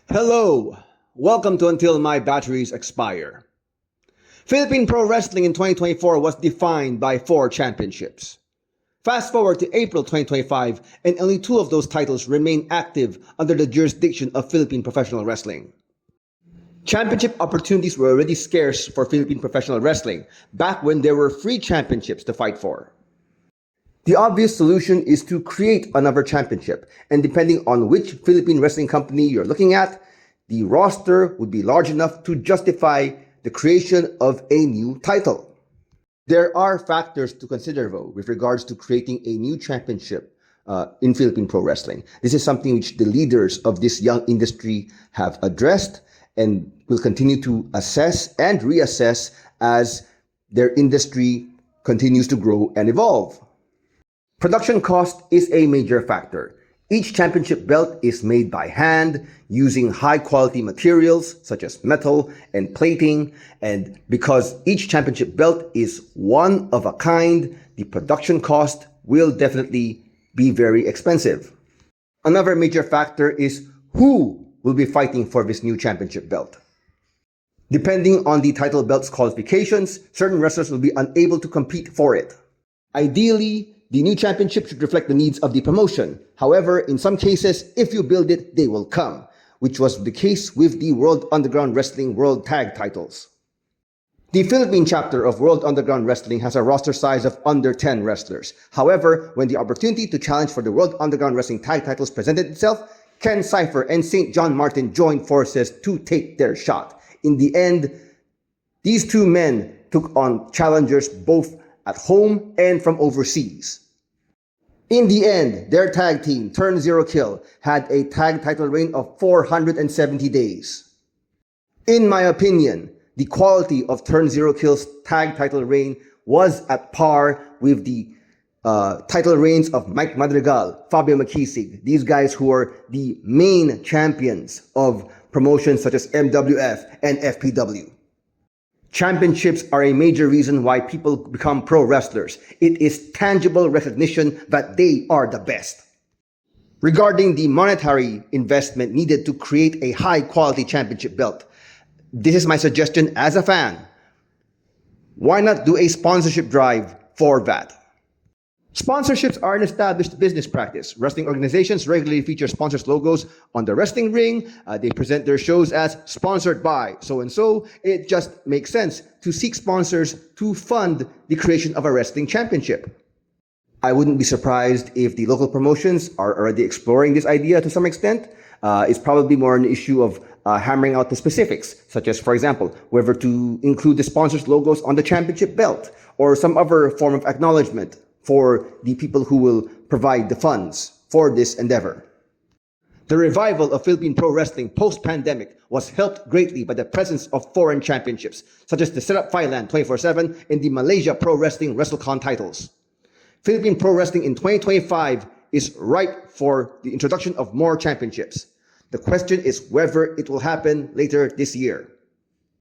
Hello! Welcome to Until My Batteries Expire. Philippine Pro Wrestling in 2024 was defined by 4 championships. Fast forward to April 2025 and only 2 of those titles remain active under the jurisdiction of Philippine Professional Wrestling. Championship opportunities were already scarce for Philippine Professional Wrestling back when there were free championships to fight for. The obvious solution is to create another championship, and depending on which Philippine wrestling company you're looking at, the roster would be large enough to justify the creation of a new title. There are factors to consider though with regards to creating a new championship in Philippine Pro Wrestling. This is something which the leaders of this young industry have addressed and will continue to assess and reassess as their industry continues to grow and evolve. Production cost is a major factor. Each championship belt is made by hand using high quality materials such as metal and plating, and because each championship belt is one of a kind, the production cost will definitely be very expensive. Another major factor is who will be fighting for this new championship belt. Depending on the title belt's qualifications, certain wrestlers will be unable to compete for it. Ideally, the new championship should reflect the needs of the promotion. However, in some cases, if you build it, they will come, which was the case with the World Underground Wrestling World Tag titles. The Philippine chapter of World Underground Wrestling has a roster size of under 10 wrestlers. However, when the opportunity to challenge for the World Underground Wrestling Tag titles presented itself, Ken Cypher and St. John Martin joined forces to take their shot. In the end, these 2 men took on challengers both at home and from overseas. In the end, their tag team, Turn Zero Kill, had a tag title reign of 470 days. In my opinion, the quality of Turn Zero Kill's tag title reign was at par with the title reigns of Mike Madrigal, Fabio Makisig, these guys who are the main champions of promotions such as MWF and FPW. Championships are a major reason why people become pro wrestlers. It is tangible recognition that they are the best. Regarding the monetary investment needed to create a high quality championship belt, this is my suggestion as a fan. Why not do a sponsorship drive for that? Sponsorships are an established business practice. Wrestling organizations regularly feature sponsors' logos on the wrestling ring. They present their shows as sponsored by so-and-so. It just makes sense to seek sponsors to fund the creation of a wrestling championship. I wouldn't be surprised if the local promotions are already exploring this idea to some extent. It's probably more an issue of hammering out the specifics, such as, for example, whether to include the sponsors' logos on the championship belt or some other form of acknowledgement for the people who will provide the funds for this endeavor. The revival of Philippine Pro Wrestling post-pandemic was helped greatly by the presence of foreign championships, such as the Setup Thailand 24/7 and the Malaysia Pro Wrestling WrestleCon titles. Philippine Pro Wrestling in 2025 is ripe for the introduction of more championships. The question is whether it will happen later this year.